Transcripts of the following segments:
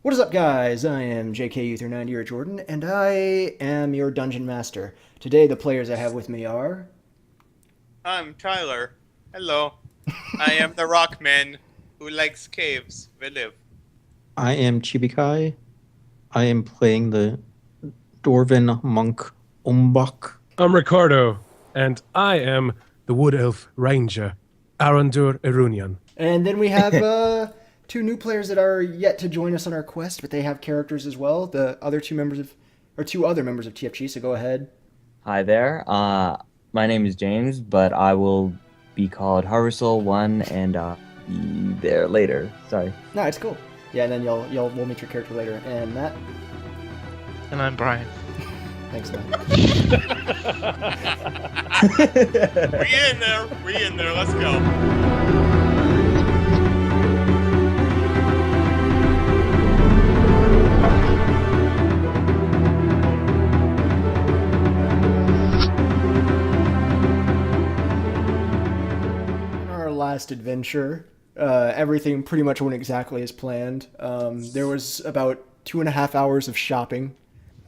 What is up, guys? I am JK Uther90 or Jordan, and I am your dungeon master. Today, the players I have with me are. I'm Tyler. Hello. I am the rockman who likes caves. ViliV. I am ChibiKy. I am playing the Dwarven monk Umbak. I'm Ricardo, and I am the Wood Elf Ranger, Arandur Erynion. And then we have two new players that are yet to join us on our quest, but they have characters as well. The other two other members of TFG. So go ahead. Hi there. My name is James, but I will be called Harvestal1 and be there later. Sorry. No, it's cool. Yeah, and then we'll meet your character later. And Matt. And I'm Brian. Thanks, Matt. We in there. Let's go. Our last adventure, everything pretty much went exactly as planned. There was about 2.5 hours of shopping.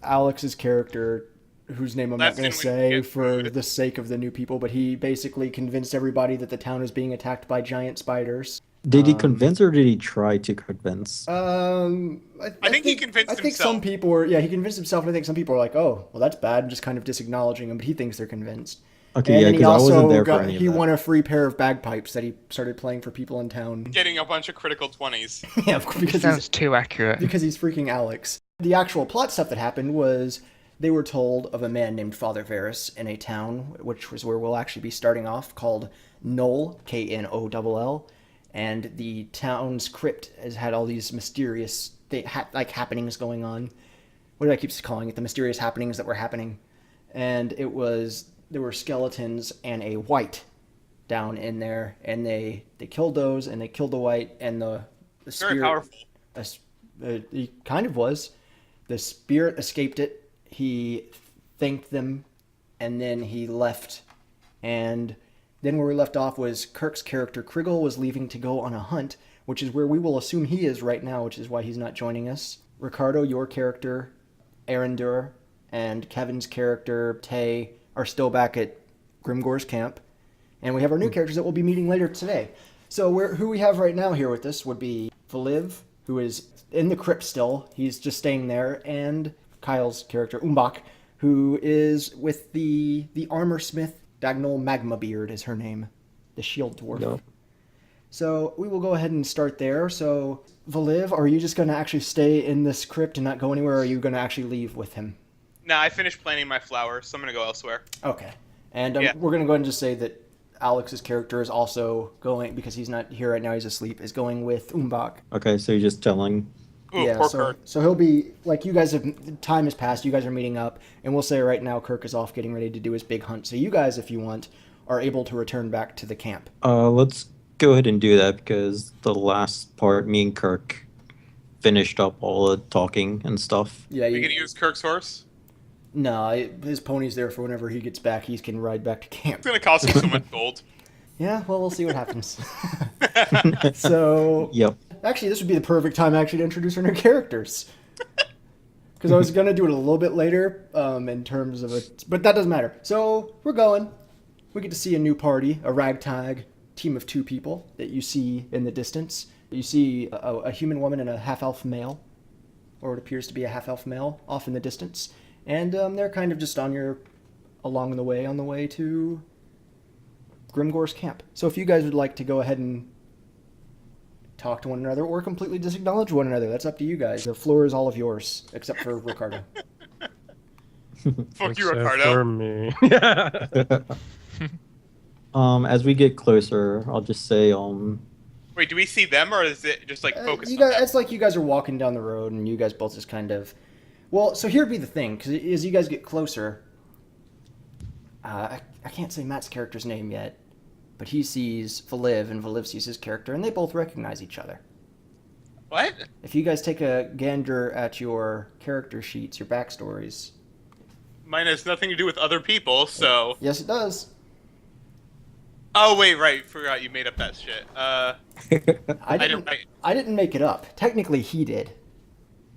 Alex's character, whose name I'm not going to say for the sake of the new people, but he basically convinced everybody that the town is being attacked by giant spiders. Did he convince or did he try to convince? I think he convinced I think himself. some people were, yeah, he convinced himself, and I think some people are like, oh, well, that's bad, and just kind of disacknowledging him, but he thinks they're convinced. Okay, And yeah, then he because I wasn't also there for any of he that. won a free pair of bagpipes that he started playing for people in town. Getting a bunch of critical 20s. Yeah, because Sounds too accurate. he's freaking Alex. The actual plot stuff that happened was they were told of a man named Father Varus in a town, which was where we'll actually be starting off, called Knoll, Knoll, and the town's crypt has had all these mysterious happenings going on. What did I keep calling it? The mysterious happenings that were happening, and there were skeletons and a white down in there, and they killed those, and they killed the white, and the spirit. Very powerful. He kind of was. The spirit escaped it. He thanked them, and then he left. And then where we left off was Kirk's character Kriggle was leaving to go on a hunt, which is where we will assume he is right now, which is why he's not joining us. Ricardo, your character, Arandur, and Kevin's character Tay are still back at Grimgore's camp. And we have our new characters that we'll be meeting later today. So who we have right now here with us would be ViliV, who is in the crypt still. He's just staying there. And Kyle's character, Umbak, who is with the armor smith. Dagnol Magmabeard is her name. The shield dwarf. No. So we will go ahead and start there. So ViliV, are you just going to actually stay in this crypt and not go anywhere, or are you going to actually leave with him? Nah, I finished planting my flowers, so I'm gonna go elsewhere. Okay. And Yeah. we're going to go ahead and just say that Alex's character is also going, because he's not here right now, he's asleep, is going with Umbak. Okay, so you're just telling. Ooh, Yeah, poor so, Kirk. so he'll be, like, you guys have, time has passed, you guys are meeting up, and we'll say right now Kirk is off getting ready to do his big hunt. So you guys, if you want, are able to return back to the camp. Let's go ahead and do that because the last part, me and Kirk finished up all the talking and stuff. Yeah, We gonna use Kirk's horse? No, his pony's there for whenever he gets back, he can ride back to camp. It's gonna cost him so much gold. Yeah, well, we'll see what happens. So, Yep. actually, this would be the perfect time actually to introduce our new characters. Because I was going to do it a little bit later in terms of it, but that doesn't matter. So, we're going. We get to see a new party, a ragtag team of 2 people that you see in the distance. You see a human woman and a half-elf male, or it appears to be a half-elf male, off in the distance. And they're kind of just on the way to Grimgore's camp. So if you guys would like to go ahead and talk to one another or completely disacknowledge one another, that's up to you guys. The floor is all of yours, except for Ricardo. Fuck you, Except Ricardo. For me. As we get closer, I'll just say, Wait, do we see them, or is it just like focused You on guys, them? it's like you guys are walking down the road, and you guys both just kind of... Well, so here'd be the thing, because as you guys get closer... I can't say Matt's character's name yet, but he sees ViliV, and ViliV sees his character, and they both recognize each other. What? If you guys take a gander at your character sheets, your backstories... Mine has nothing to do with other people, so... Yes, it does. Oh, wait, right. Forgot you made up that shit. I didn't make it up. Technically, he did.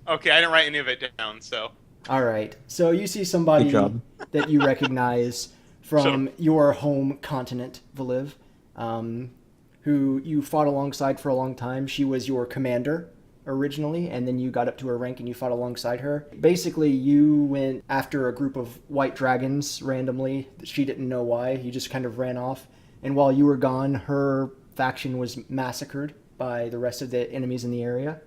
Okay, I didn't write any of it down, so. All right. So you see somebody Good job. that you recognize from your home continent, ViliV, who you fought alongside for a long time. She was your commander originally, and then you got up to her rank and you fought alongside her. Basically, you went after a group of white dragons randomly. She didn't know why. You just kind of ran off. And while you were gone, her faction was massacred by the rest of the enemies in the area.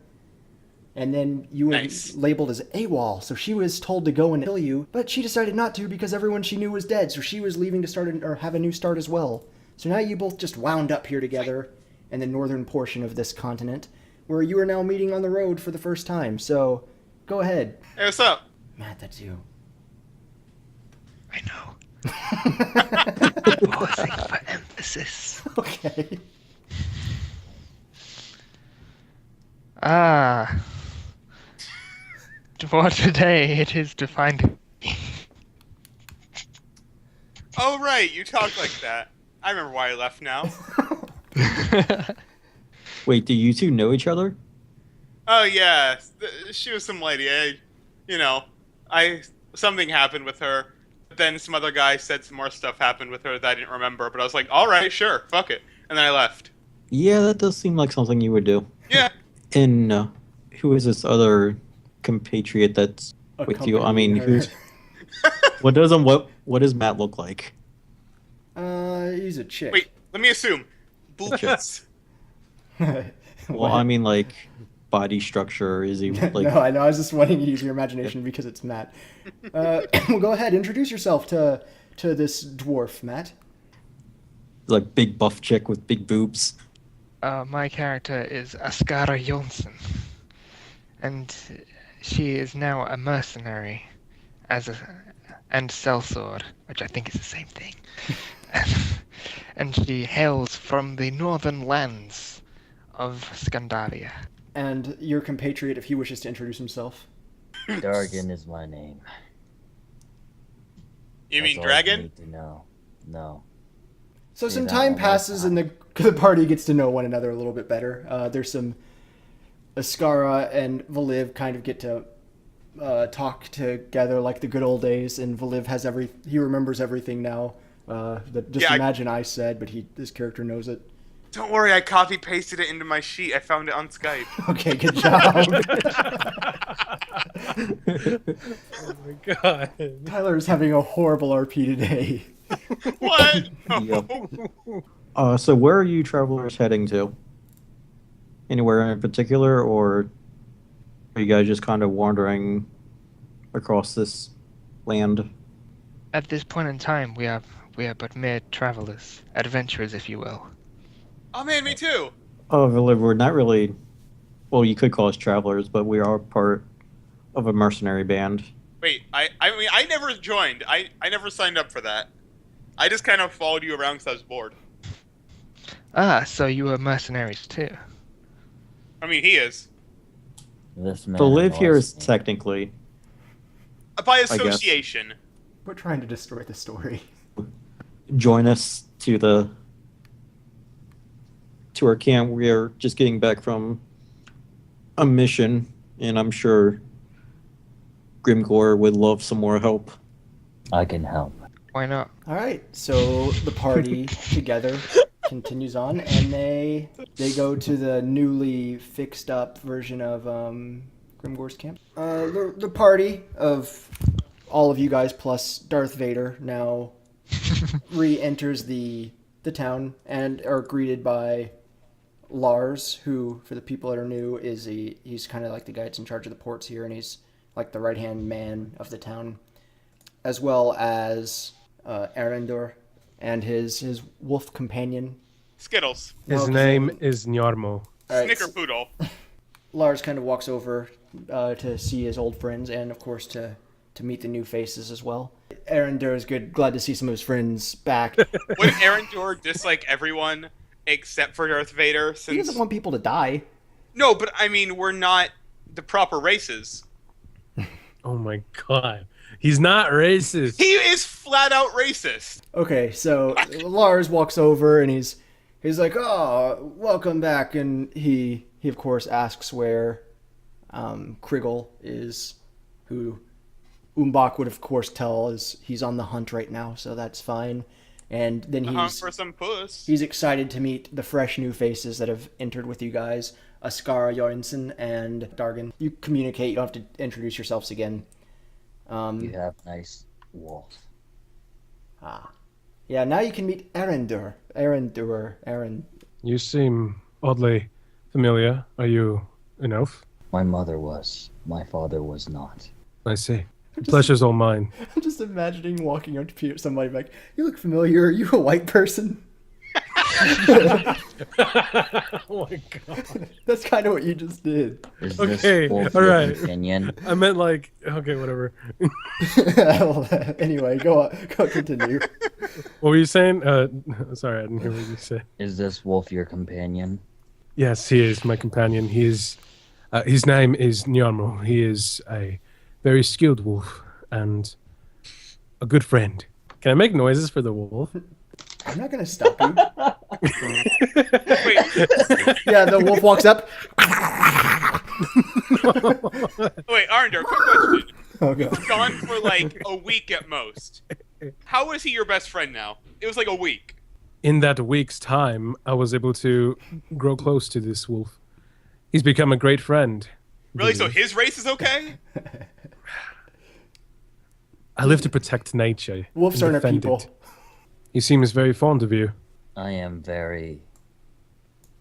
And then you were labeled as AWOL, so she was told to go and kill you, but she decided not to because everyone she knew was dead, so she was leaving to start or have a new start as well. So now you both just wound up here together in the northern portion of this continent, where you are now meeting on the road for the first time. So, go ahead. Hey, what's up? Matt, that's you. I know. Pausing for emphasis. Okay. What a day it is to find. Oh, right, you talk like that. I remember why I left now. Wait, do you two know each other? Oh, yeah. She was some lady. Something happened with her. But then some other guy said some more stuff happened with her that I didn't remember. But I was like, all right, sure, fuck it. And then I left. Yeah, that does seem like something you would do. Yeah. And who is this other compatriot that's with you? I mean, who's... What does Matt look like? He's a chick. Wait, let me assume. Boobies. Well, I mean, like, body structure, is he, like... No, I know, I was just wanting to use your imagination because it's Matt. Well, go ahead, introduce yourself to this dwarf, Matt. Like, big buff chick with big boobs. My character is Askara Jornssen, and she is now a mercenary and sellsword, which I think is the same thing. And she hails from the northern lands of Scandinavia. And your compatriot, if he wishes to introduce himself. Dargon is my name. You That's mean all dragon? You need to know. No. So Say some that time one more passes and the party gets to know one another a little bit better. There's some Askara and ViliV kind of get to talk together like the good old days, and ViliV has he remembers everything now. Imagine I said, but his character knows it. Don't worry, I copy-pasted it into my sheet. I found it on Skype. Okay, good job. Oh my god. Tyler is having a horrible RP today. What? Yep. So where are you travelers heading to? Anywhere in particular, or are you guys just kind of wandering across this land? At this point in time, we are but mere travelers, adventurers, if you will. Oh man, me too. Oh, we're not really... Well, you could call us travelers, but we are part of a mercenary band. Wait, I mean, I never joined. I never signed up for that. I just kind of followed you around because I was bored. So you are mercenaries too. I mean, he is. This man The live here is lost me. technically... By guess. association. We're trying to destroy the story. Join us to our camp. We are just getting back from a mission, and I'm sure Grimgore would love some more help. I can help. Why not? All right, so the party together continues on, and they go to the newly fixed up version of Grimgore's camp. The party of all of you guys plus Darth Vader now re-enters the town and are greeted by Lars, who, for the people that are new, he's kind of like the guy that's in charge of the ports here, and he's like the right-hand man of the town, as well as Arandur and his wolf companion. Skittles. His name is Njarmo. All right, Snickerpoodle. Lars kind of walks over to see his old friends and, of course, to meet the new faces as well. Arandur is glad to see some of his friends back. Would Arandur dislike everyone except for Darth Vader? He doesn't want people to die. No, but I mean, we're not the proper races. Oh my god. He's not racist. He is flat out racist. Okay, so Lars walks over and he's like, "Oh, welcome back," and he of course asks where Kriggle is who Umbak would of course tell is he's on the hunt right now, so that's fine. And then Hunt for some puss. he's excited to meet the fresh new faces that have entered with you guys, Askara, Jornssen, and Dargon. You communicate. You don't have to introduce yourselves again. You have nice wolf. Yeah, now you can meet Arandur. You seem oddly familiar. Are you an elf? My mother was. My father was not. I see. The pleasure's all mine. I'm just imagining walking up to somebody like, "You look familiar. Are you a white person?" Oh my god. That's kind of what you just did. Is Okay, this wolf all your right. companion? I meant like, okay, whatever. Well, anyway, go continue. What were you saying? Sorry, I didn't hear what you said. Is this wolf your companion? Yes, he is my companion. He is, his name is Nyarmo. He is a very skilled wolf and a good friend. Can I make noises for the wolf? I'm not gonna stop you. Wait, Yeah, the wolf walks up. wait, Arandur, quick question. Okay. Gone for like a week at most. How is he your best friend now? It was like a week. In that week's time, I was able to grow close to this wolf. He's become a great friend. Really? So his race is okay? I live to protect nature. Wolves and aren't our defend people. it. He seems very fond of you. I am very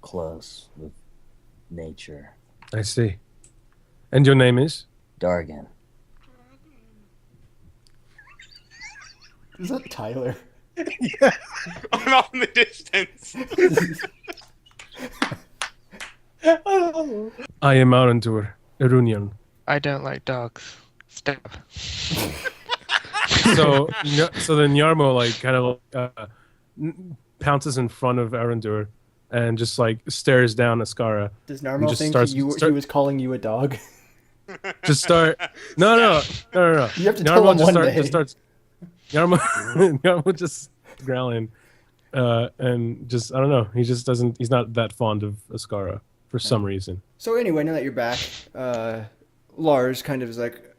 close with nature. I see. And your name is? Dargon. Is that Tyler? I'm off in the distance. I am Arandur, Erynion. I don't like dogs. Stab. So then Yarmo like kind of pounces in front of Arandur and just like stares down Askara. Does Narmo just think starts- he was calling you a dog? Just start. No. You have to tell him one day. Just starts. Yarmo just growling, and just I don't know. He just doesn't. He's not that fond of Askara for some reason. So anyway, now that you're back, Lars kind of is like,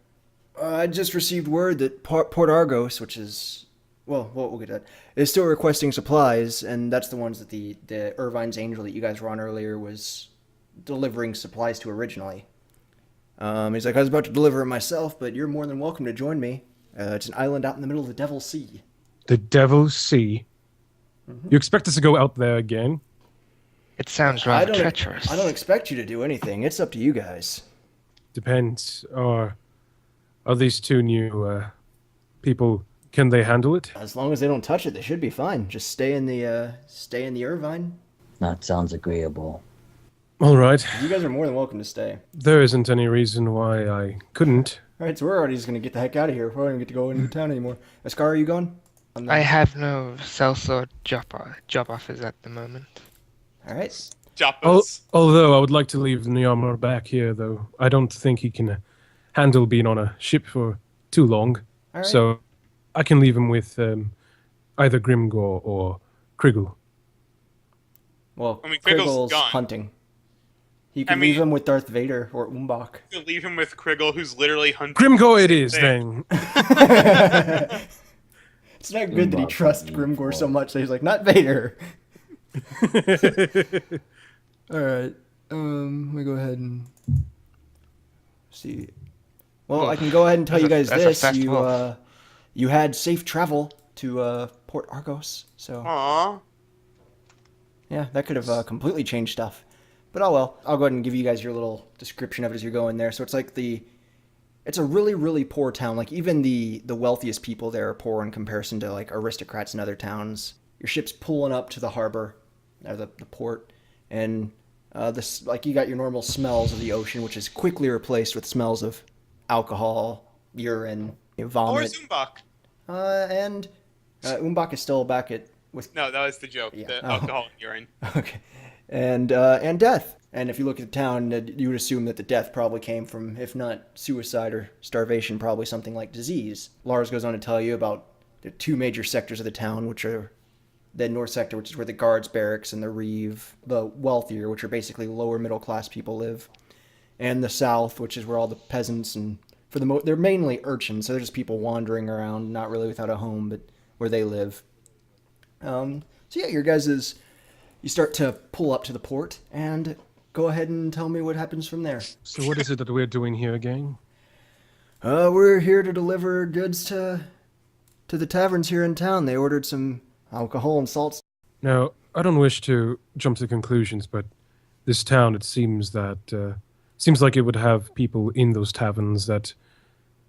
I just received word that Port Argos, which is, well, we'll get to that, is still requesting supplies, and that's the ones that the Irvine's Angel that you guys were on earlier was delivering supplies to originally. He's like, I was about to deliver it myself, but you're more than welcome to join me. It's an island out in the middle of the Devil's Sea. The Devil's Sea. Mm-hmm. You expect us to go out there again? It sounds rather treacherous. I don't expect you to do anything. It's up to you guys. Depends. Are these two new people? Can they handle it? As long as they don't touch it, they should be fine. Just stay in the Irvine. That sounds agreeable. All right. You guys are more than welcome to stay. There isn't any reason why I couldn't. All right, so we're already just gonna get the heck out of here. We're not gonna get to go into town anymore. Askar, are you going? I have no sellsword job offers at the moment. All right. Joppas. Although I would like to leave Nyarmo back here, though I don't think he can handle being on a ship for too long. All right. So I can leave him with either Grimgor or Kriggle. Well, I mean, Kriggle's Kriggle's gone. hunting. You can leave him with Darth Vader or Umbak. You leave him with Kriggle, who's literally hunting. Grimgor it is, then. It's not good that he Umbak's trusts a Grimgor so unicorn. much that he's like, not Vader. All right. Let me go ahead and see. Well, I can go ahead and tell you guys That's a this. festival. You had safe travel to Port Argos, so Aww. yeah, that could have completely changed stuff. But oh well. I'll go ahead and give you guys your little description of it as you're going there. So it's like it's a really, really poor town. Like even the wealthiest people there are poor in comparison to like aristocrats in other towns. Your ship's pulling up to the harbor, or the port, and this like you got your normal smells of the ocean, which is quickly replaced with smells of alcohol, urine, vomit, Where's Umbak? and Umbak is still back with No, that was the joke. Yeah. The Oh. alcohol and urine. okay, and death. And if you look at the town, you would assume that the death probably came from, if not suicide or starvation, probably something like disease. Lars goes on to tell you about the two major sectors of the town, which are the north sector, which is where the guards barracks, and the reeve, the wealthier, which are basically lower middle class people live. and the south, which is where all the peasants and they're mainly urchins, so they're just people wandering around, not really without a home, but where they live. So yeah, you start to pull up to the port, and go ahead and tell me what happens from there. So what is it that we're doing here, gang? We're here to deliver goods to the taverns here in town. They ordered some alcohol and salts. Now, I don't wish to jump to conclusions, but this town, it seems like it would have people in those taverns that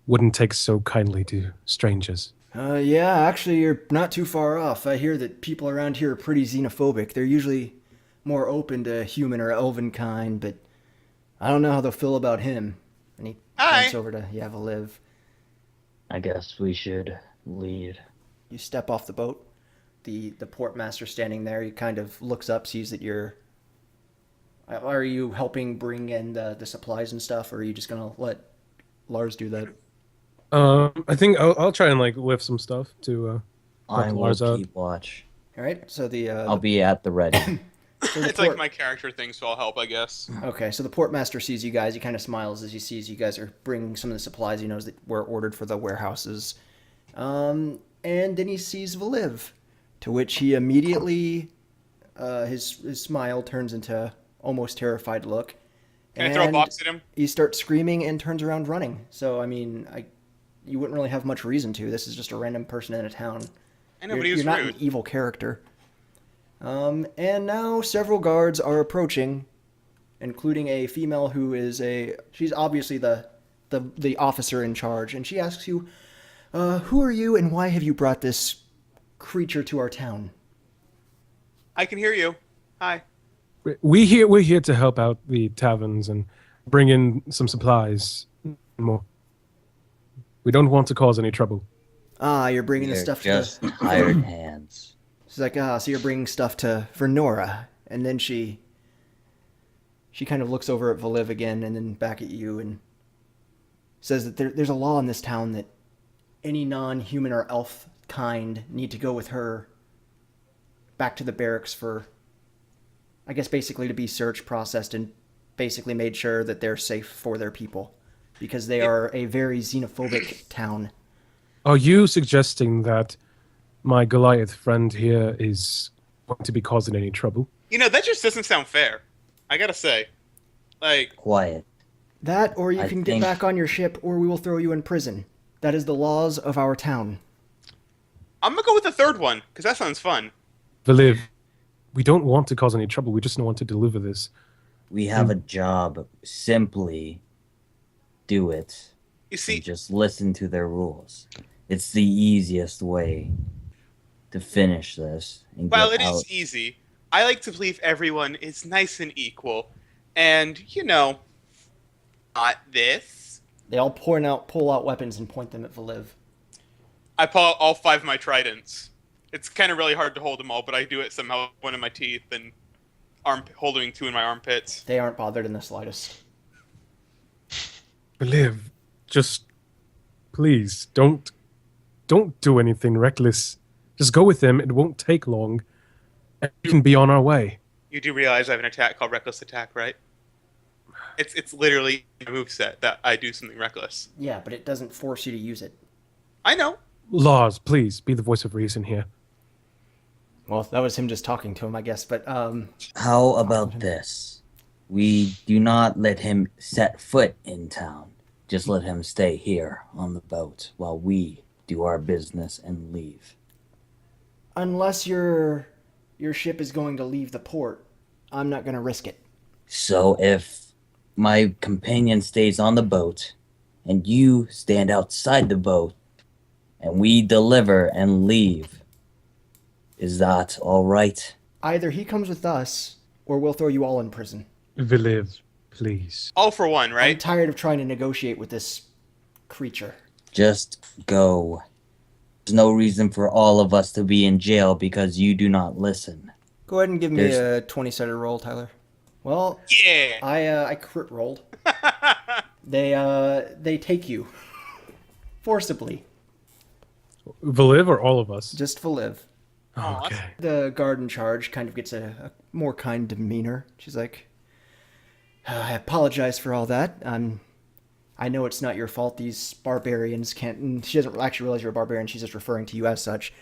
wouldn't take so kindly to strangers. Yeah, actually, you're not too far off. I hear that people around here are pretty xenophobic. They're usually more open to human or elven kind, but I don't know how they'll feel about him. And he points over to ViliV. I guess we should leave. You step off the boat. The portmaster standing there, he kind of looks up, sees that you're... Are you helping bring in the supplies and stuff, or are you just going to let Lars do that? I think I'll try and lift some stuff to I help will Lars out. keep watch. All right, so I'll be at the ready. It's like my character thing, so I'll help, I guess. Okay, so the portmaster sees you guys. He kind of smiles as he sees you guys are bringing some of the supplies he knows that were ordered for the warehouses. And then he sees ViliV, to which he immediately, his smile turns into almost terrified look. Can I throw a box at him? He starts screaming and turns around running. So, I mean, you wouldn't really have much reason to. This is just a random person in a town. I know, but he was You're not rude. an evil character. And now several guards are approaching, including a female who is she's obviously the officer in charge, and she asks you, who are you and why have you brought this creature to our town? I can hear you. Hi. We're here to help out the taverns and bring in some supplies and more. We don't want to cause any trouble. You're bringing the They're stuff just to... hired hands. She's like, so you're bringing stuff for Nora. And then she kind of looks over at ViliV again and then back at you and says that there's a law in this town that any non-human or elf kind need to go with her back to the barracks for, I guess, basically to be searched, processed, and basically made sure that they're safe for their people. Because they are a very xenophobic town. Are you suggesting that my Goliath friend here is going to be causing any trouble? That just doesn't sound fair. I gotta say. Quiet. That, or you I can think- get back on your ship, or we will throw you in prison. That is the laws of our town. I'm gonna go with the third one, because that sounds fun. ViliV, we don't want to cause any trouble. We just want to deliver this. We have a job. Simply do it. You see, And just listen to their rules. It's the easiest way to finish this. And while get it out. is easy, I like to believe everyone is nice and equal. And, not this. They all pull out weapons and point them at ViliV. I pull out all 5 of my tridents. It's kind of really hard to hold them all, but I do it somehow. One in my teeth and holding 2 in my armpits. They aren't bothered in the slightest. ViliV, just please don't do anything reckless. Just go with them. It won't take long, and we can be on our way. You do realize I have an attack called Reckless Attack, right? It's literally a moveset that I do something reckless. Yeah, but it doesn't force you to use it. I know. Lars, please be the voice of reason here. Well, that was him just talking to him, I guess, but, How about this? We do not let him set foot in town. Just let him stay here on the boat while we do our business and leave. unless your ship is going to leave the port, I'm not going to risk it. So if my companion stays on the boat and you stand outside the boat and we deliver and leave, is that all right? Either he comes with us, or we'll throw you all in prison. ViliV, please. All for one, I'm right? tired of trying to negotiate with this creature. Just go. There's no reason for all of us to be in jail because you do not listen. Go ahead and give me a 20-sided roll, Tyler. Well, Yeah. I crit rolled. They take you forcibly, ViliV or all of us? just for live. Oh, The guard in charge kind of gets a more kind demeanor. She's like, I apologize for all that. I know it's not your fault. These barbarians can't... And she doesn't actually realize you're a barbarian. She's just referring to you as such.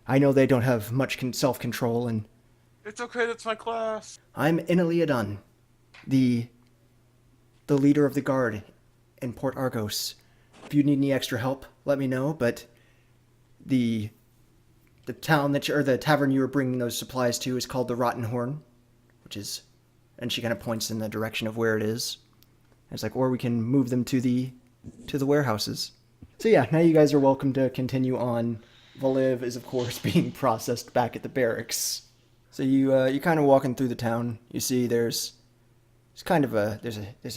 I know they don't have much self-control, and... It's okay, that's my class. I'm Inaliadon, the leader of the guard in Port Argos. If you need any extra help, let me know, but the town the tavern you were bringing those supplies to is called the Rotten Horn, which is... And she kind of points in the direction of where it is. It's like, or we can move them to the warehouses. So yeah, now you guys are welcome to continue on. ViliV is, of course, being processed back at the barracks. So you kind of walking through the town. You see there's a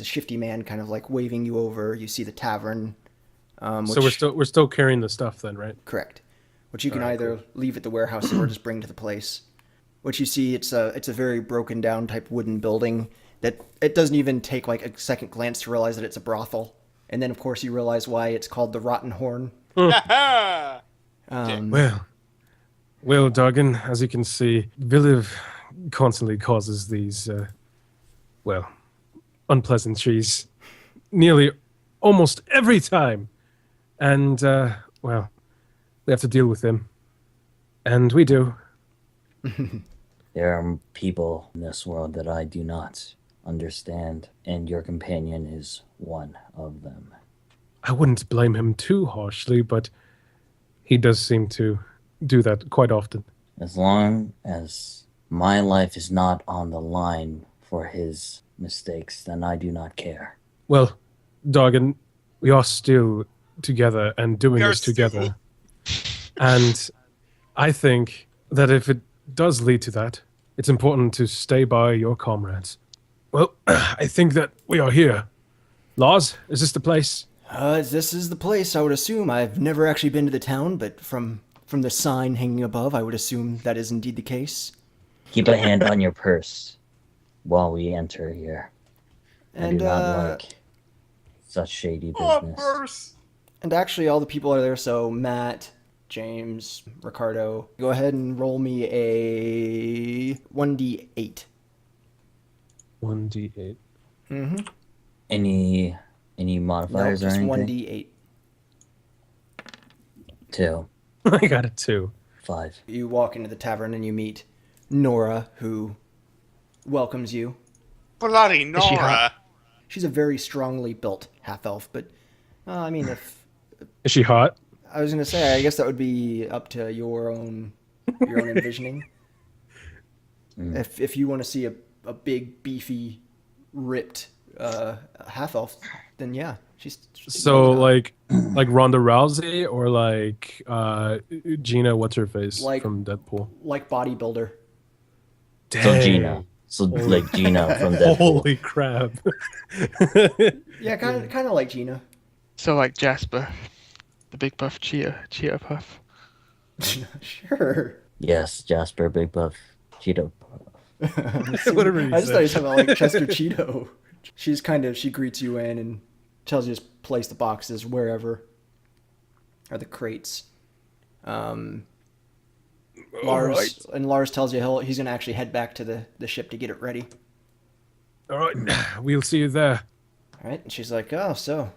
shifty man kind of like waving you over. You see the tavern. So we're still carrying the stuff then, right? Correct. Which you can either leave at the warehouse or just bring to the place. What you see, it's a very broken down type wooden building that it doesn't even take like a second glance to realize that it's a brothel. And then of course you realize why it's called the Rotten Horn. Haha! Well, Dargon, as you can see, ViliV constantly causes these, unpleasantries nearly almost every time. And, we have to deal with them. And we do. There are people in this world that I do not understand, and your companion is one of them. I wouldn't blame him too harshly, but he does seem to do that quite often. As long as my life is not on the line for his mistakes, then I do not care. Well, Dargon, we are still together and doing this together. And I think that if it does lead to that, it's important to stay by your comrades. Well, I think that we are here. Lars, is this the place? This is the place, I would assume. I've never actually been to the town, but from the sign hanging above, I would assume that is indeed the case. Keep a hand on your purse while we enter here. I do not like such shady business. And actually, all the people are there, so Matt, James, Ricardo. Go ahead and roll me a 1d8. 1d8. Mm-hmm. Any modifiers or just anything? 1d8. 2. I got a 2. 5. You walk into the tavern and you meet Nora, who welcomes you. Bloody Is she Nora! hot? She's a very strongly built half-elf, but, if... Is she hot? I was going to say, I guess that would be up to your own envisioning. If you want to see a big, beefy, ripped half-elf, then yeah, she's So, like Ronda Rousey or like Gina, what's her face from Deadpool? like bodybuilder. Dang. So Gina. So like Gina from Deadpool. Holy crap. Yeah, kind of like Gina. So like Jasper, the big buff Cheetah Puff. Sure. Yes, Jasper, Big Buff, Cheeto. Whatever you I just say. thought you were talking about like Chester Cheeto. She greets you in and tells you to just place the boxes wherever, or the crates. Lars tells you he's gonna actually head back to the ship to get it ready. All right, we'll see you there. All right, and she's like, "Oh, so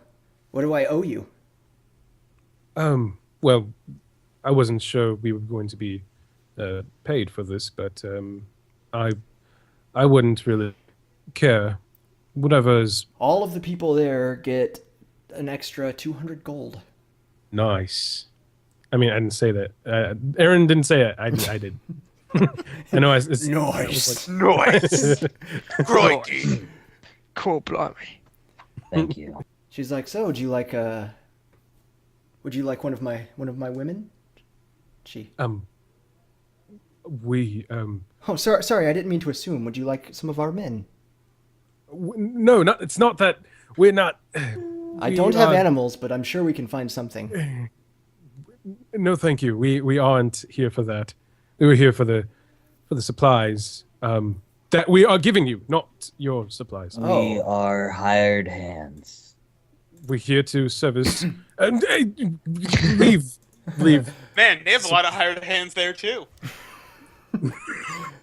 what do I owe you?" Well, I wasn't sure we were going to be paid for this, but I wouldn't really care. Whatever's All of the people there get an extra 200 gold. nice. I mean, I didn't say that. Aaron didn't say it. I did. I know. Nice. Nice! Crikey! Cool, blimey. Thank you. She's like, "So, would you like one of my women?" She. Oh, sorry, I didn't mean to assume. Would you like some of our men? No, not. It's not that we're not. I don't have animals, but I'm sure we can find something. No, thank you. We aren't here for that. We were here for the supplies that we are giving you, not your supplies. We are hired hands. We're here to service. And leave. Man, they have a lot of hired hands there too.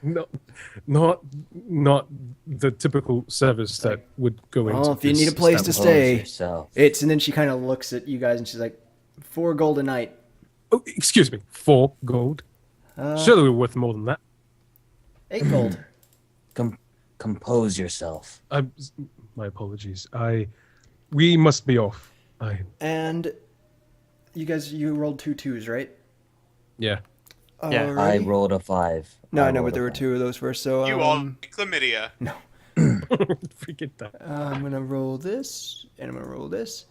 No, not the typical service that would go into. Well, if you this need a place to establishment. stay, yourself. and then she kind of looks at you guys and she's like, 4 gold a night. Oh, excuse me, 4 gold. Surely we're worth more than that. 8 gold. Compose yourself. My apologies. We must be off. And you rolled 2 2s, right? Yeah. Yeah. I Alrighty. rolled a 5. No, I I know, rolled but a there were 5. 2 of those first, so You all chlamydia. Forget that. I'm gonna roll this, and I'm gonna roll this.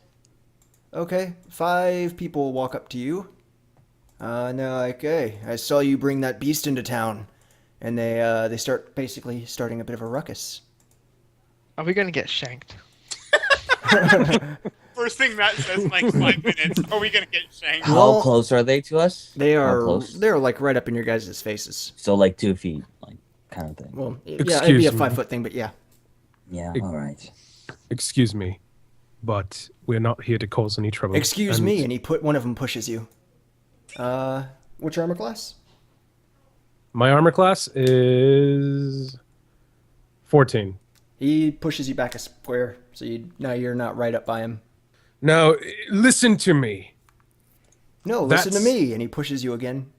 Okay, 5 people walk up to you. And they're like, "Hey, I saw you bring that beast into town," and they start basically starting a bit of a ruckus. Are we gonna get shanked? First thing Matt says in like 5 minutes. Are we gonna get shanked? How Well, close are they to us? They How are close? they're like right up in your guys' faces. So like 2 feet, like kind of thing. Well, yeah, it'd be Excuse a me. 5-foot thing, but yeah. Yeah, Ex- all right. Excuse me, but we're not here to cause any trouble. Excuse And me, and one of them pushes you. Which armor class? My armor class is 14. He pushes you back a square, so now you're not right up by him. Now, listen to me. No, listen to That's- me, and he pushes you again.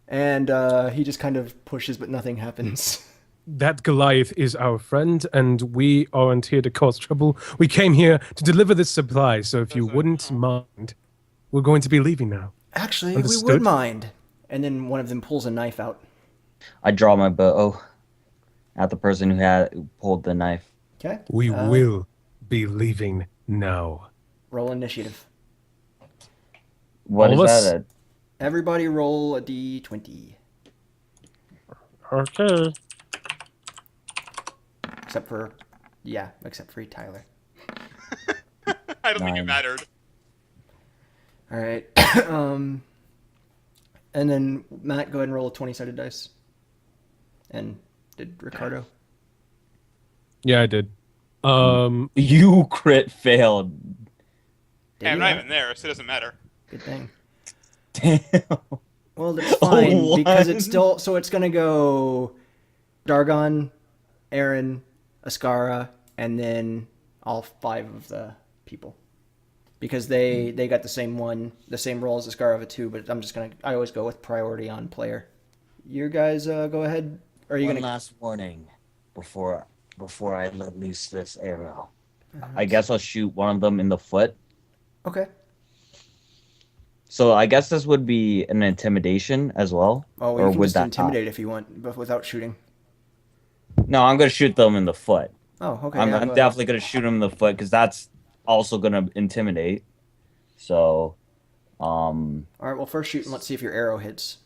And he just kind of pushes, but nothing happens. That Goliath is our friend, and we aren't here to cause trouble. We came here to deliver this supply, so if you wouldn't mind, we're going to be leaving now. Actually, we Understood. would mind. And then one of them pulls a knife out. I draw my bow at the person who pulled the knife. Okay. We will be leaving now. Roll initiative. What All is of us? that? Everybody roll a d20. Okay. Except for you, Tyler. I don't think it 9. mattered. All right. And then Matt, go ahead and roll a 20-sided dice. And did Ricardo? Yeah, I did. You crit failed. Did Hey, I'm you? not even there, so it doesn't matter. Good thing. Damn. Well, that's fine Oh, because one. it's still so it's gonna go Dargon, Aaron, Askara, and then all 5 of the people. Because they got the same roll as Askara of a 2, but I always go with priority on player. You guys go ahead. Or are you One gonna last warning before I let loose this arrow. I guess I'll shoot one of them in the foot. Okay. So I guess this would be an intimidation as well. Oh, or you can would just that intimidate if you want, but without shooting. No, I'm gonna shoot them in the foot. Oh, okay. I'm yeah, go ahead. definitely gonna shoot them in the foot because that's also gonna intimidate. So, All right. Well, first shoot and let's see if your arrow hits.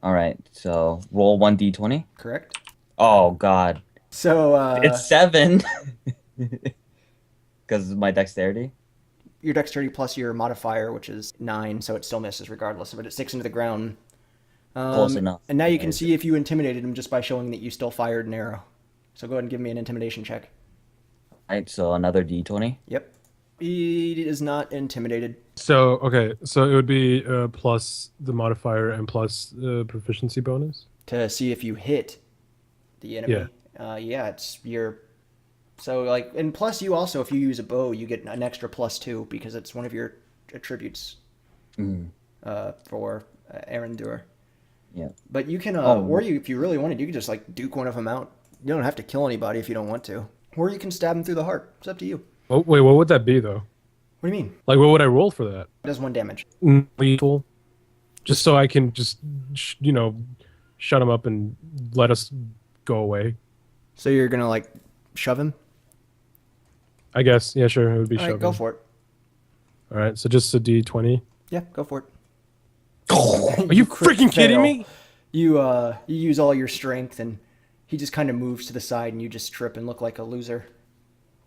all right. So roll 1d20. Correct. Oh God, So it's 7 because my dexterity. your dexterity plus your modifier, which is 9, so it still misses regardless of it. It sticks into the ground. Close enough. And now you can see if you intimidated him just by showing that you still fired an arrow. So go ahead and give me an intimidation check. All right. So another d20. Yep. He is not intimidated. So, okay. So it would be plus the modifier and plus the proficiency bonus? To see if you hit the enemy. It's your... So, like, and plus you also, if you use a bow, you get an extra +2 because it's one of your attributes for Arandur. Yeah. But you can, if you really wanted, you could just, like, duke one of them out. You don't have to kill anybody if you don't want to. Or you can stab him through the heart. It's up to you. Oh, wait, what would that be, though? What do you mean? Like, what would I roll for that? It does 1 damage. Lethal? Just so I can just, shut him up and let us go away. So you're gonna, like, shove him? I guess. Yeah, sure. It would be All shoving. right, go for it. All right, so just a D20. Yeah, go for it. Are you crit freaking kidding fail. me? You use all your strength, and he just kind of moves to the side, and you just trip and look like a loser.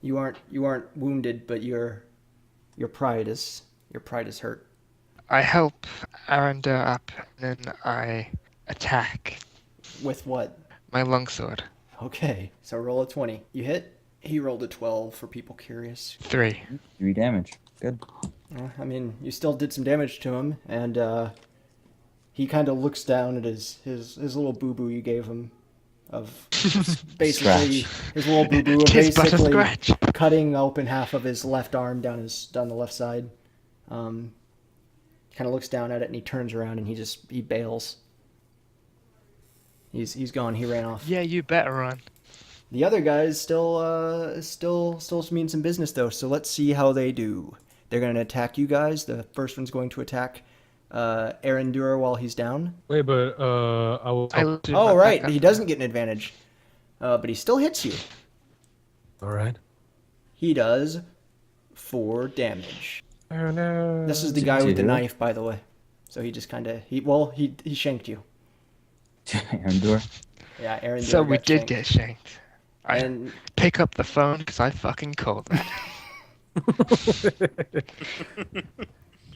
You aren't wounded, but your pride is hurt. I help Arandur up, and then I attack With what? my longsword. Okay, so roll a 20. You hit. He rolled a 12 for people curious. 3. 3 damage. Good. I mean, you still did some damage to him, and He kind of looks down at his little boo-boo you gave him of basically his little boo-boo of Tis but a basically scratch. cutting open half of his left arm down the left side. Kind of looks down at it and he turns around and he bails. He's gone. He ran off. Yeah, you better run. The other guys still mean some business though. So let's see how they do. They're going to attack you guys. The first one's going to attack Arandur while he's down. Wait, but I will. Oh right, he doesn't get an advantage, but he still hits you. All right. He does 4 damage. Oh no. This is the guy with the knife, by the way. So he just kind of he shanked you. Arandur. Yeah, Arandur. So we got did shanked. get shanked. I And pick up the phone because I fucking called that.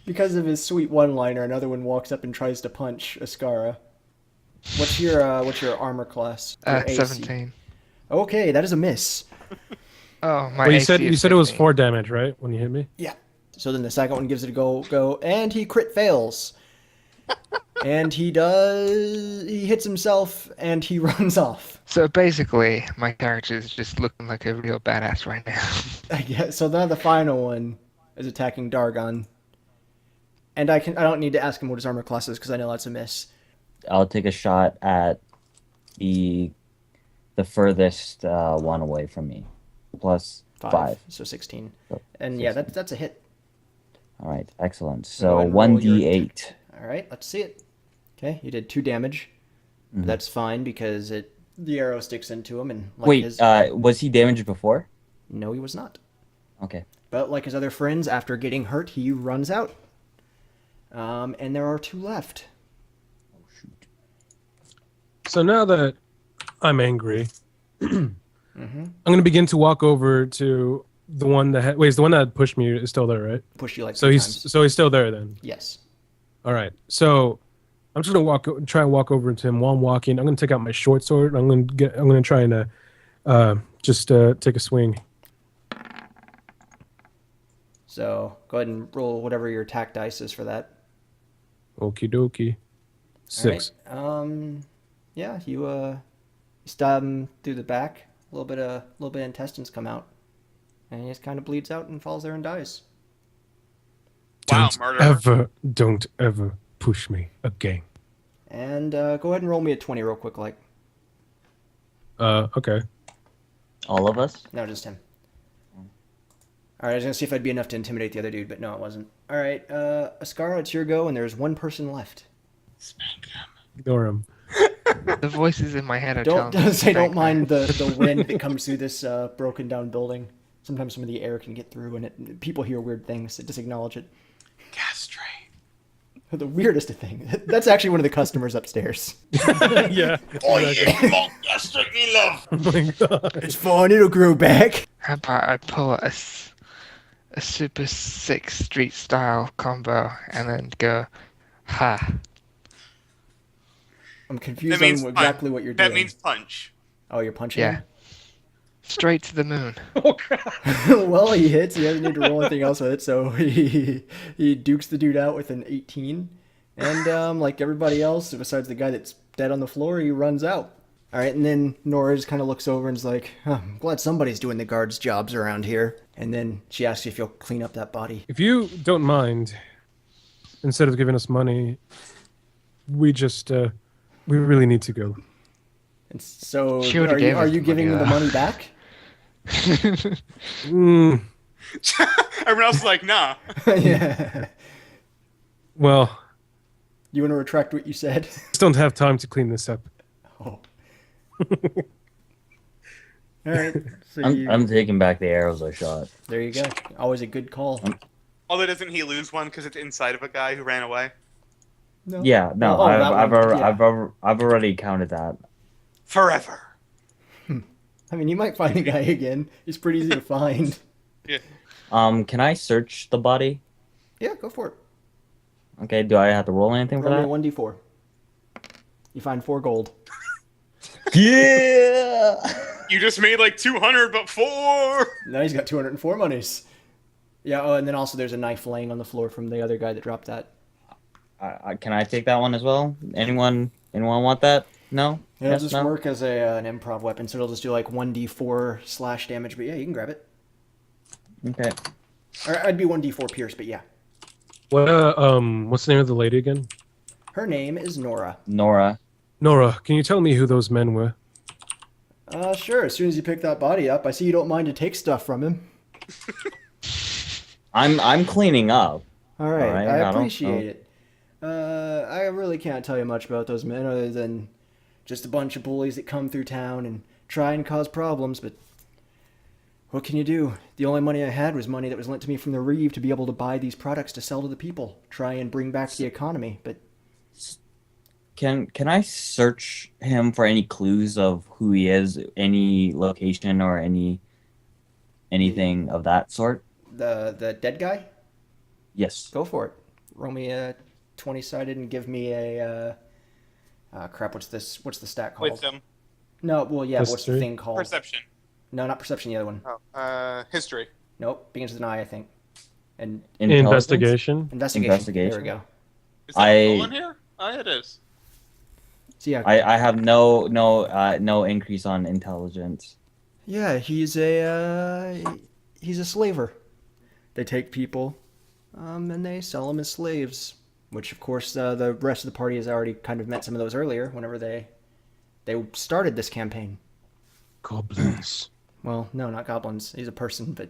because of his sweet one-liner, another one walks up and tries to punch Askara. What's your armor class? Your AC? 17. Okay, that is a miss. Oh my. Well, you AC said is it was 15. 4 damage, right? When you hit me. Yeah. So then the second one gives it a go, and he crit fails. And he hits himself, and he runs off. So basically, my character is just looking like a real badass right now. I guess. So now the final one is attacking Dargon. And I don't need to ask him what his armor class is, because I know that's a miss. I'll take a shot at the furthest one away from me. Plus 5. So 16. So, And yeah, 16. that's a hit. All right, excellent. Go So ahead and roll your 1d8. All right, let's see it. Okay, you did 2 damage. Mhm. That's fine because the arrow sticks into him, and like Wait, his was he damaged before? no, he was not. Okay. But like his other friends, after getting hurt, he runs out. And there are 2 left. So now that I'm angry, Mm-hmm. I'm gonna begin to walk over to the one that wait. Is the one that pushed me is still there, right? Push you like So 3 he's times. so he's still there then. Yes. All right. So I'm just gonna try and walk over to him while I'm walking. I'm gonna take out my short sword. I'm gonna try and just take a swing. So go ahead and roll whatever your attack dice is for that. Okie dokie. 6. All right. Yeah, you stab him through the back. A little bit of intestines come out, and he just kind of bleeds out and falls there and dies. Wow, murderer. Don't ever push me again. And go ahead and roll me a 20 real quick, like. Okay. All of us? No, just him. All right, I was gonna see if I'd be enough to intimidate the other dude, but no, it wasn't. All right, Askara, it's your go, and there's 1 person left. Ignore him. The voices in my head are Don't telling me. say don't spank mind the wind that comes through this broken down building. Sometimes some of the air can get through, and people hear weird things. Just acknowledge it. Castrate. The weirdest of things. That's actually one of the customers upstairs. Yeah. Oh yeah, come on, castrate me, love. Oh my god. It's fine, it'll grow back. How about I pull a super sick street style combo and then go, ha. I'm confused That means on exactly what you're doing. That means punch. Oh, you're punching Yeah. him? Straight to the moon. Well, he hits. He doesn't need to roll anything else with it, so he dukes the dude out with an 18. And like everybody else, besides the guy that's dead on the floor, he runs out. All right, and then Nora just kind of looks over and is like, oh, I'm glad somebody's doing the guards' jobs around here. And then she asks you if you'll clean up that body. If you don't mind, instead of giving us money, we just we really need to go. And so, She would've are gave us you the giving money, the though. money back? Mm, Everyone else is like, nah. Yeah. well, You want to retract what you said? just don't have time to clean this up. Oh. All right. So I'm taking back the arrows I shot. there you go. Always a good call. Although doesn't he lose one because it's inside of a guy who ran away? No. Yeah, no, Oh, that I've one, yeah. already counted that. Forever. I mean, you might find the guy again. He's pretty easy to find. Yeah. Can I search the body? Yeah, go for it. Okay, do I have to roll anything for Roll that? me a 1d4. You find 4 gold. Yeah. You just made like 200, but 4. Now he's got 204 monies. Yeah, oh, and then also there's a knife laying on the floor from the other guy that dropped that. Can I take that one as well? Anyone want that? No. It'll Yes, just no? work as an improv weapon, so it'll just do like 1d4 slash damage. But yeah, you can grab it. Okay. Or I'd be 1d4 pierce, but yeah. What's the name of the lady again? Her name is Nora. Nora. Nora, can you tell me who those men were? Sure. As soon as you pick that body up, I see you don't mind to take stuff from him. I'm cleaning up. All right, All right, I I don't appreciate it. I really can't tell you much about those men other than just a bunch of bullies that come through town and try and cause problems, but what can you do? The only money I had was money that was lent to me from the Reeve to be able to buy these products to sell to the people, try and bring back the economy, but Can I search him for any clues of who he is, any location or anything of that sort? the dead guy? Yes. Go for it. Roll me a 20-sided and give me a crap, what's the stat called? Wisdom. No, well, yeah, what's the History? thing called? Perception. No, not perception, the other one. History. Nope, begins with an I think. And Intelligence? Investigation. investigation. Investigation. There we go. Is that I- full in here? Oh, it is. So yeah, I have no increase on intelligence. yeah, he's a slaver. They take people, and they sell them as slaves. Which, of course, the rest of the party has already kind of met some of those earlier. Whenever they started this campaign. Goblins. Well, no, not goblins. He's a person, but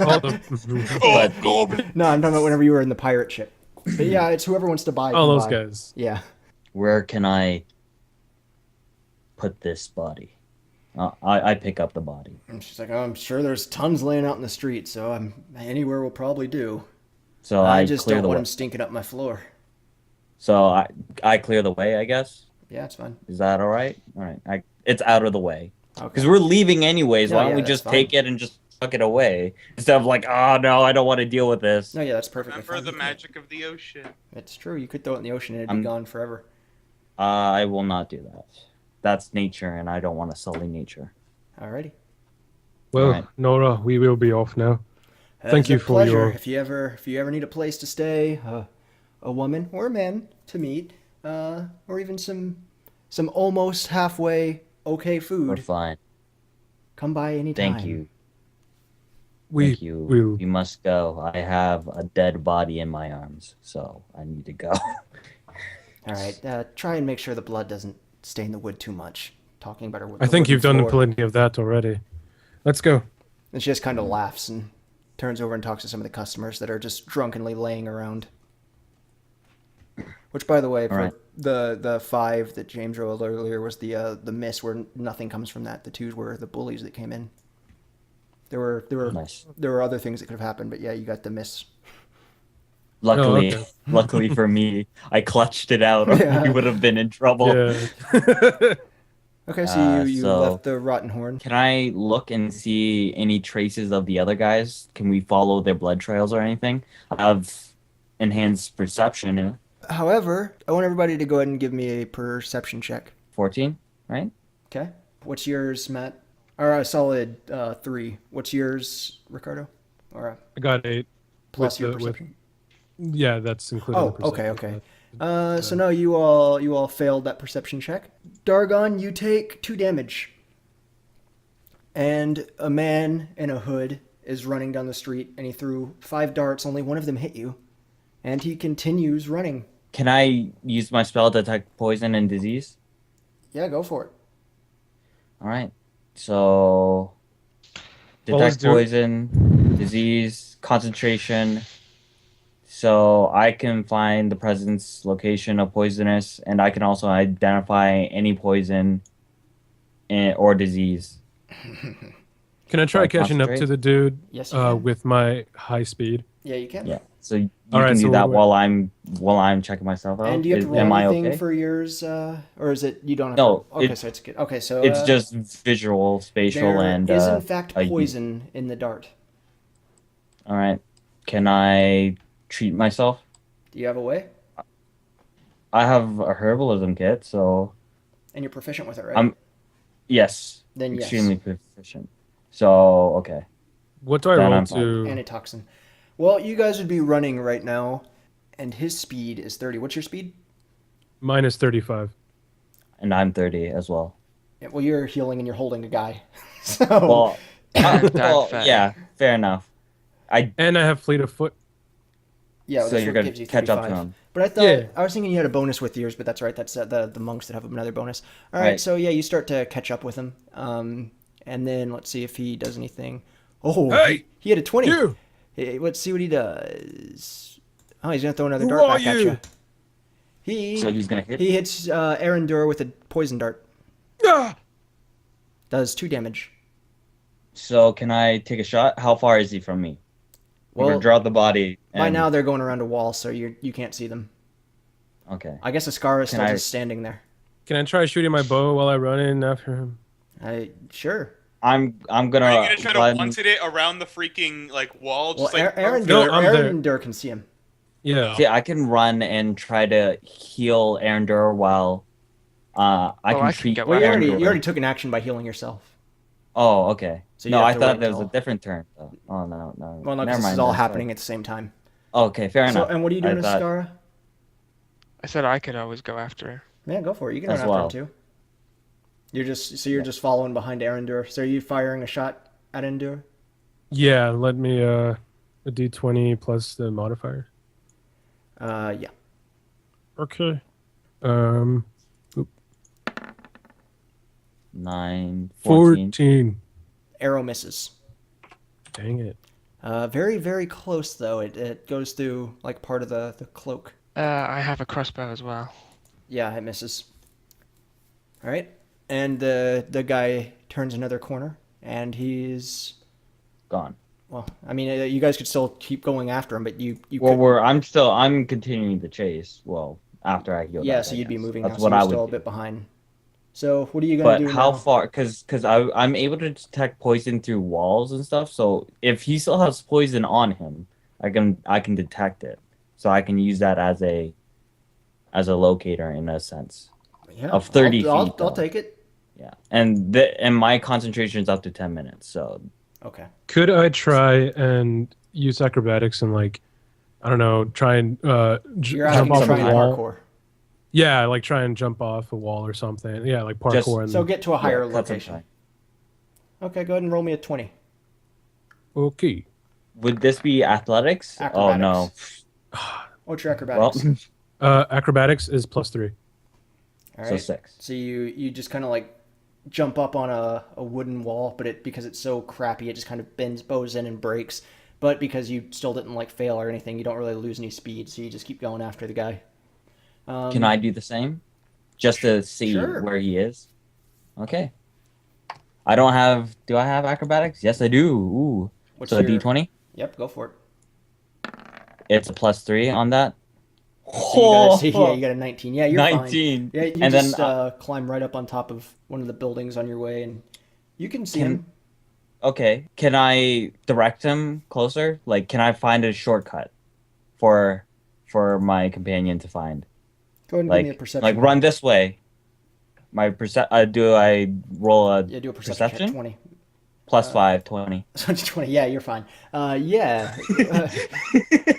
All the, Oh, goblin. no, I'm talking about whenever you were in the pirate ship. But yeah, it's whoever wants to buy. all can those buy. guys. Yeah. Where can I put this body? I pick up the body. And she's like, oh, I'm sure there's tons laying out in the street, so anywhere will probably do. So I just clear don't the want way. him stinking up my floor. So I clear the way, I guess. Yeah, it's fine. Is that all right? All right. It's out of the way. Okay. Because we're leaving anyways. No, Why don't yeah, we that's just fine. take it and just tuck it away instead of like, oh no, I don't want to deal with this. No, yeah, that's perfectly Remember fine. the You magic of the ocean. could- It's true. You could throw it in the ocean and it'd be I'm- gone forever. I will not do that. That's nature, and I don't want to sully nature. Alrighty. Well, Alright. Nora, we will be off now. Thank It's you a for pleasure. your- If you ever need a place to stay, a woman or a man to meet, or even some almost halfway okay We're food, fine. come by anytime. Thank you. We Thank you. will. You must go. I have a dead body in my arms, so I need to go. All right. Try and make sure the blood doesn't stain the wood too much. Talking about her. I think you've done floor. plenty of that already. Let's go. And she just kind of laughs and turns over and talks to some of the customers that are just drunkenly laying around. Which, by the way, for Alright. the 5 that James rolled earlier was the miss, where nothing comes from that. The 2s were the bullies that came in. There were Nice. other things that could have happened, but yeah, you got the miss. Luckily, okay. luckily for me, I clutched it out, or Yeah. we would have been in trouble. Yeah. Okay, so you so- left the Rotten Horn. Can I look and see any traces of the other guys? Can we follow their blood trails or anything? I have enhanced perception. However, I want everybody to go ahead and give me a perception check. 14, right? Okay. What's yours, Matt? Or a solid 3. What's yours, Ricardo? Or I got 8. plus With your the- with- perception. Yeah, that's included. Oh, okay. So no, you all failed that perception check. Dargon, you take 2 damage. And a man in a hood is running down the street, and he threw 5 darts. Only one of them hit you, and he continues running. Can I use my spell to detect poison and disease? Yeah, go for it. All right. So, Always detect do it. poison, disease, concentration. So I can find the presence location of poisonous, and I can also identify any poison or disease. Can I try I'll catching up to concentrate. the dude Yes, you can. with my high speed? Yeah, you can. Yeah. So you Alright, can so do that we're- while I'm checking myself out. And do you have to roll Am I anything okay? for yours, or is it you don't have No, to? Okay, it- so it's good. Okay, so It's just visual, spatial, there and is in fact a- poison in the dart. all right. Can I treat myself? Do you have a way? I have a herbalism kit, so And you're proficient with it, right? yes, Then yes. extremely proficient. So okay. What do I Then roll I'm fine. to? Antitoxin. Well, you guys would be running right now, and his speed is 30. What's your speed? Minus 35. And I'm 30 as well. Yeah, well, you're healing and you're holding a guy. So Well, That's fair. yeah, fair enough. And I have fleet of foot. yeah, So that's you're what gonna gives you catch up to 35. him. But I thought Yeah. I was thinking you had a bonus with yours, but that's right. That's the monks that have another bonus. All right, Right. so yeah, you start to catch up with him, and then let's see if he does anything. Oh, Hey, he had a 20. You! Hey, let's see what he does. Oh, he's gonna throw another Who dart are back at you? you. He So he's gonna hit. he hits Arandur with a poison dart. Ah! Does 2 damage. So can I take a shot? How far is he from me? Or Well, draw the body. by and- now they're going around a wall, so you can't see them. Okay. I guess Askara is Can still I- just standing there. Can I try shooting my bow while I run in after him? Sure. I'm gonna. Are you gonna try to run- one-hit it around the freaking like wall? Well, Just like Arandur, No, I'm there. Arandur can see him. Yeah. See, I can run and try to heal Arandur while I Oh, can I can treat get Well, Arandur. you already took an action by healing yourself. Oh, okay. So you No, have I to thought wait there was a until- different turn. Oh no. Well, no, 'cause Never this mind. is all then, happening sorry. at the same time. Okay, fair So, enough. and what are you doing, I thought- Askara? I said I could always go after her. Yeah, go for it. You can As run after well. him too. You're just following behind Arandur. So are you firing a shot at Arandur? Yeah, let me a d20 plus the modifier. Yeah. Okay. 9, 14. 14. Arrow misses. Dang it. Very, very close though. It goes through like part of the cloak. I have a crossbow as well. Yeah, it misses. All right, and the guy turns another corner, and he's Gone. well. I mean, you guys could still keep going after him, but you Well, could, I'm continuing the chase. Well, after I heal. yeah. that, So I you'd be guess. moving That's now. So what you're I still a would. bit behind. So what are you gonna But do how now? far? Because I'm able to detect poison through walls and stuff. So if he still has poison on him, I can detect it. So I can use that as a locator in a sense. Yeah, of 30 I'll feet, though. take it. Yeah, and my concentration is up to 10 minutes. So Okay. Could I try and use acrobatics and like, I don't know, try and You're jump asking off to a try and wall? parkour. Yeah, like try and jump off a wall or something. Yeah, like parkour. Just- and... So get to a higher yeah, that's location. fine. Okay, go ahead and roll me a 20. Okay. Would this be athletics? Oh no. What's your Well, acrobatics? Acrobatics is +3. All so right. 6. So you just kind of like jump up on a wooden wall, but because it's so crappy, it just kind of bows in and breaks. But because you still didn't like fail or anything, you don't really lose any speed, so you just keep going after the guy. Can I do the same? Just to see Sure. where he is? Okay. I don't have... Do I have acrobatics? Yes, I do. Ooh. What's So a your- d20? Yep, go for it. It's a +3 on that. So you got a 19. Yeah, you're 19. fine. Yeah, you And then, just climb right up on top of one of the buildings on your way, and you can see him. Okay. Can I direct him closer? Like, can I find a shortcut for my companion to find? Go ahead and give me a perception. Like run this way. My do I roll a Yeah, do a perception check, 20. +5, 20. So it's 20. Yeah, you're fine. Yeah.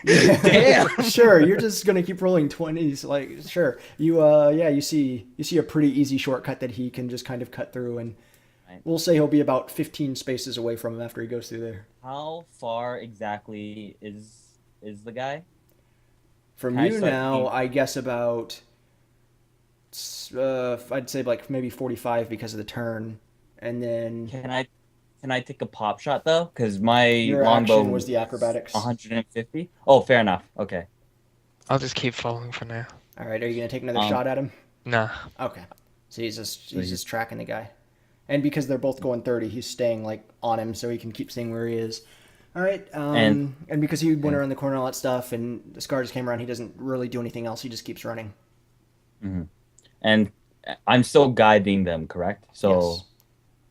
Damn. Sure, you're just gonna keep rolling 20s. Like, sure. You see a pretty easy shortcut that he can just kind of cut through, and Right. we'll say he'll be about 15 spaces away from him after he goes through there. How far exactly is the guy? From Can I you start now, aiming? I guess about I'd say like maybe 45 because of the turn, and then Can I take a pop shot though? Because my your longbow action was the acrobatics. 150. Oh, fair enough. Okay. I'll just keep following for now. All right, are you gonna take another shot at him? Nah. Okay. So he's just tracking the guy. And because they're both going 30, he's staying like on him so he can keep seeing where he is. All right. And because he went around the corner and all that stuff and the scar just came around, he doesn't really do anything else. He just keeps running. Mm-hmm. And I'm still guiding them, correct? So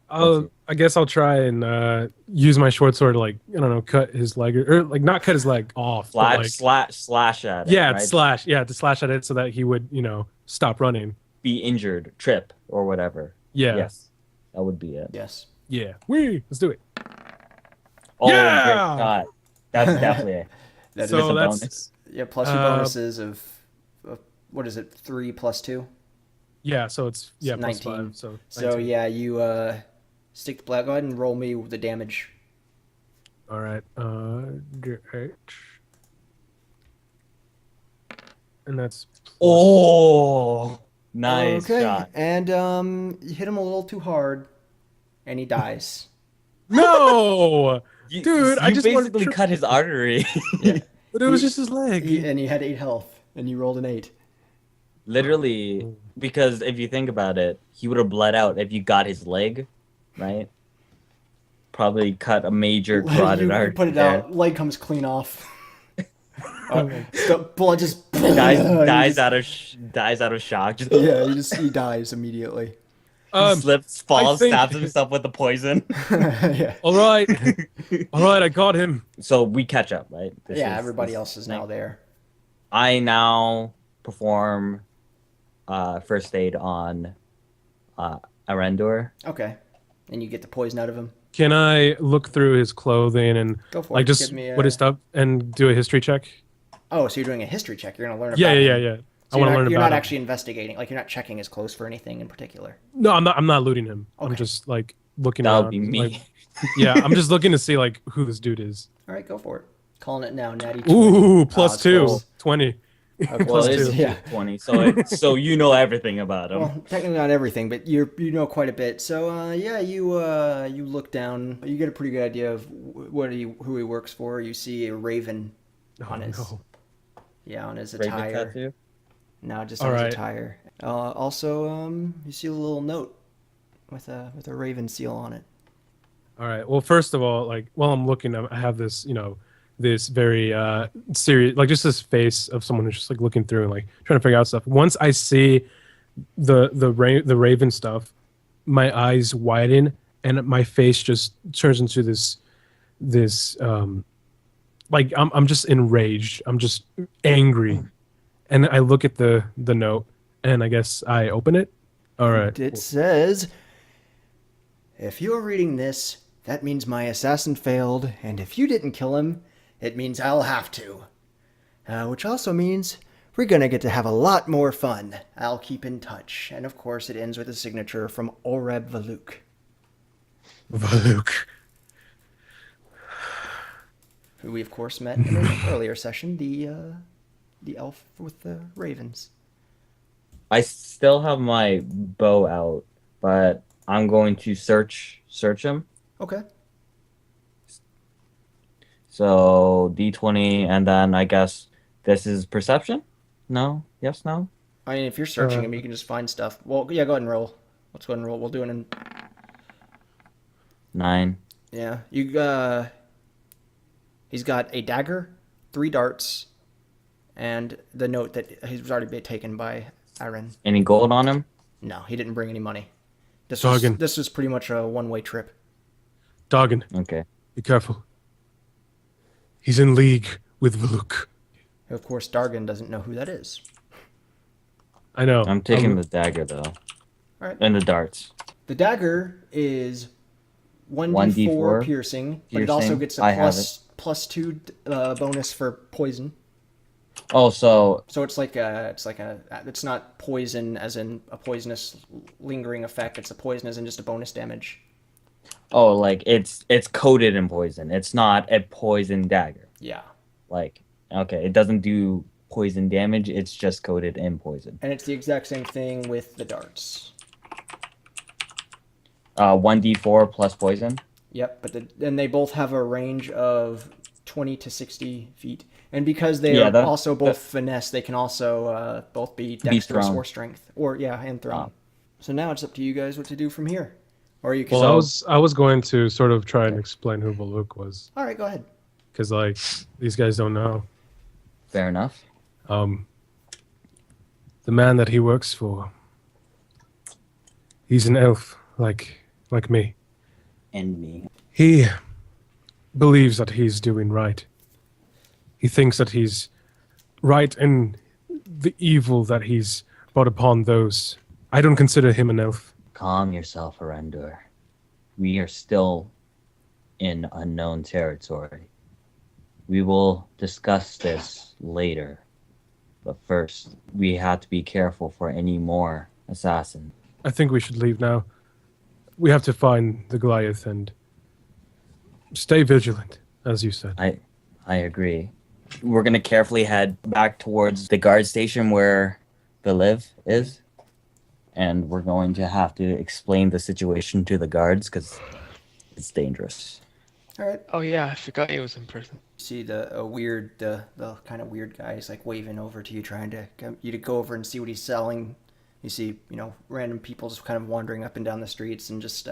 Yes. I guess I'll try and use my short sword to like, I don't know, cut his leg or like not cut his leg off. but, like, slash at it. yeah, right? to slash at it so that he would, stop running. Be injured, trip, or whatever. Yeah. Yes. That would be it. Yes. Yeah. Let's do it. Oh, Yeah! great shot. That's definitely it. That So is a that's bonus. Yeah, plus your bonuses of what is it? 3 plus 2. Yeah, so it's plus 19. 5. So So 19. yeah, you stick the black. Go ahead and roll me the damage. All right. D8. And that's Oh, nice shot. And you hit him a little too hard, and he dies. no, dude. I You just wanted basically to cut his artery. Yeah. but it was just his leg. And he had 8 health, and you rolled an 8. Literally, because if you think about it, he would have bled out if you got his leg, right? Probably cut a major carotid you artery. put it there. out, leg comes clean off. The blood just dies out of shock. Just he dies immediately. slips, falls, think- stabs himself with the poison. Yeah. All right, I got him. So we catch up, right? Everybody else is now there. I now perform first aid on Arandur. Okay. And you get the poison out of him. Can I look through his clothing and Go for like it. just Give me what his stuff and do a history check? Oh, so you're doing a history check. You're going to learn about Yeah. him. I want to learn You're about not him. actually investigating. Like, you're not checking his clothes for anything in particular. No, I'm not looting him. I'm Okay. just like looking. That would around, be me. like- yeah, I'm just looking to see like who this dude is. All right, go for it. Calling it now, Natty 20. Ooh, plus it's 2, close. 20. Okay, Well, Plus it is 2. 20, so you know everything about him. Well, technically not everything, but you know quite a bit. So you look down. You get a pretty good idea of who he works for. You see a raven on his on his Raven attire. tattoo? No, just All on his right. attire. Also, you see a little note with a raven seal on it. All right. Well, first of all, like while I'm looking, I have this, this very serious, like just this face of someone who's just like looking through and like trying to figure out stuff. Once I see the raven stuff, my eyes widen and my face just turns into this like I'm just enraged. I'm just angry, and I look at the note and I guess I open it. All right. It says, "If you're reading this, that means my assassin failed, and if you didn't kill him, it means I'll have to. Which also means we're gonna get to have a lot more fun. I'll keep in touch." And of course, it ends with a signature from Oreb Valuk, Valuk. who we of course met in an earlier session, the elf with the ravens. I still have my bow out, but I'm going to search him. Okay. So D20, and then I guess this is perception? No? Yes, no? I mean, if you're searching him, you can just find stuff. Well, yeah, go ahead and roll. Let's go ahead and roll. We'll do it in. 9. Yeah, he's got a dagger, 3 darts, and the note that he's already been taken by Aaron. Any gold on him? No, he didn't bring any money. This Dargon. was pretty much a one-way trip. Dargon, Okay. be careful. He's in league with Valuk. Of course, Dargon doesn't know who that is. I know. I'm taking the dagger, though. Alright. And the darts. The dagger is 1d4 1d4 piercing, but it also piercing. gets I a have plus 2 bonus for poison. Oh, so So it's not poison as in a poisonous lingering effect. It's a poison as in just a bonus damage. like it's coated in poison. It's not a poison dagger. Yeah. Like, okay, it doesn't do poison damage. It's just coated in poison. And it's the exact same thing with the darts. 1d4 plus poison. Yep, but then they both have a range of 20 to 60 feet. And because they are also both finesse, they can also both be dexterous thrown. or strength. And thrown. So now it's up to you guys what to do from here. Or you can... Well, I was going to sort of try and explain who Valuk was, All right, go ahead. because like these guys don't know. Fair enough. The man that he works for, he's an elf like me. And me. He believes that he's doing right. He thinks that he's right in the evil that he's brought upon those. I don't consider him an elf. Calm yourself, Arandur. We are still in unknown territory. We will discuss this later. But first, we have to be careful for any more assassins. I think we should leave now. We have to find the Goliath and stay vigilant, as you said. I agree. We're gonna carefully head back towards the guard station where ViliV is. And we're going to have to explain the situation to the guards because it's dangerous. All right. Oh yeah, I forgot he was in prison. See the kind of weird guy is like waving over to you, trying to get you to go over and see what he's selling. You see, random people just kind of wandering up and down the streets and just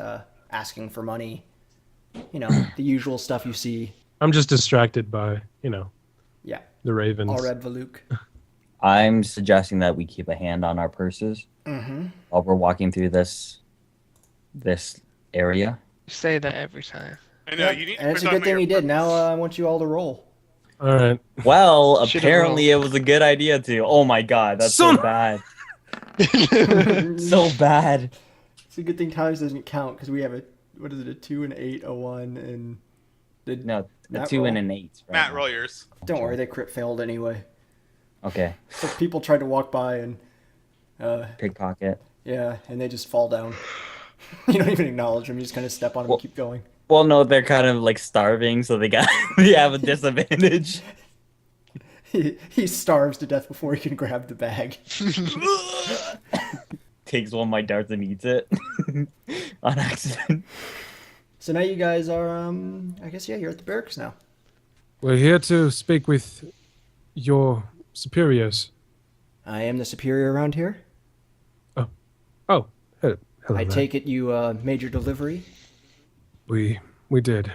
asking for money. The usual stuff you see. I'm just distracted by, Yeah. the ravens. All red Valuk. I'm suggesting that we keep a hand on our purses Mm-hmm. while we're walking through this area. You say that every time. I know, you need to And it's a put good on thing your he did. purpose. Now I want you all to roll. All right. Well, Should've apparently it was a good idea to. Oh my god, that's so Son- bad. So bad. It's a good thing Tyler's doesn't count because we have a 2, an 8, a 1, and No, a Matt 2 and roll. an 8. Right Matt, now. roll yours. Don't worry, they crit failed anyway. Okay. So people tried to walk by and Pickpocket. yeah, and they just fall down. You don't even acknowledge them. You just kind of step on them Well- and keep going. Well, no, they're kind of like starving, so they have a disadvantage. He starves to death before he can grab the bag. Takes one of my darts and eats it on accident. So now you guys are, I guess, yeah, you're at the barracks now. We're here to speak with your superiors. I am the superior around here. Oh, hello I there. take it you made your delivery. We did.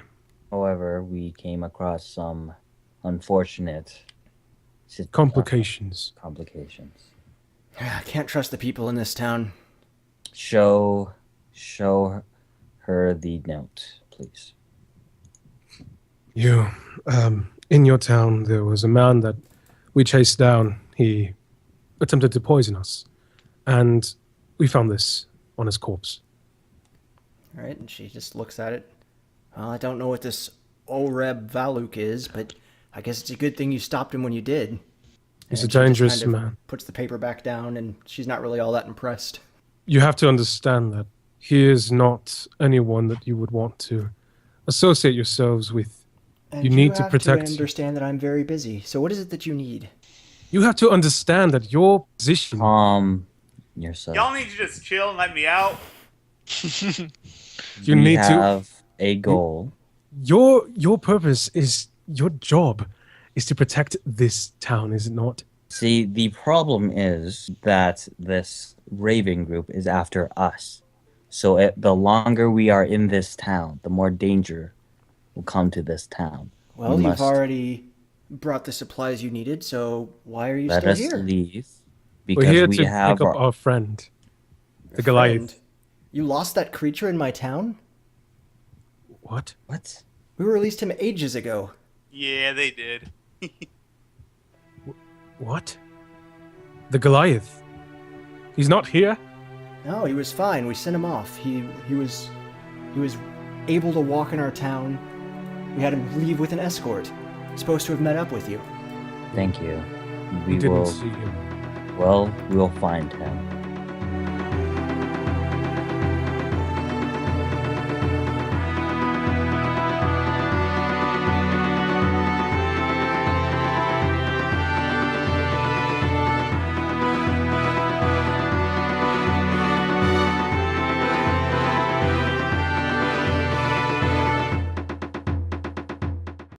However, we came across some unfortunate Complications. complications. I can't trust the people in this town. Show her the note, please. You, in your town, there was a man that we chased down. He attempted to poison us, and we found this on his corpse. All right, and she just looks at it. Well, I don't know what this Oreb Valuk is, but I guess it's a good thing you stopped him when you did. He's And a she just dangerous kind of man. Puts the paper back down, and she's not really all that impressed. You have to understand that he is not anyone that you would want to associate yourselves with. And You need to have protect- to understand that I'm very busy. So what is it that you need? You have to understand that your position. Yourself. Y'all need to just chill and let me out. You we need to. have a goal. Your purpose is your job is to protect this town, is it not? See, the problem is that this Raven group is after us. So the longer we are in this town, the more danger will come to this town. Well, We you've must already brought the supplies you needed, so why are you let still us here? leave We're here because we to have pick up our friend, the Goliath. Friend, you lost that creature in my town? What? What? We released him ages ago. Yeah, they did. What? The Goliath? He's not here? No, he was fine. We sent him off. He was able to walk in our town. We had him leave with an escort. He's supposed to have met up with you. Thank you. We We didn't will. see him. Well, we'll find him.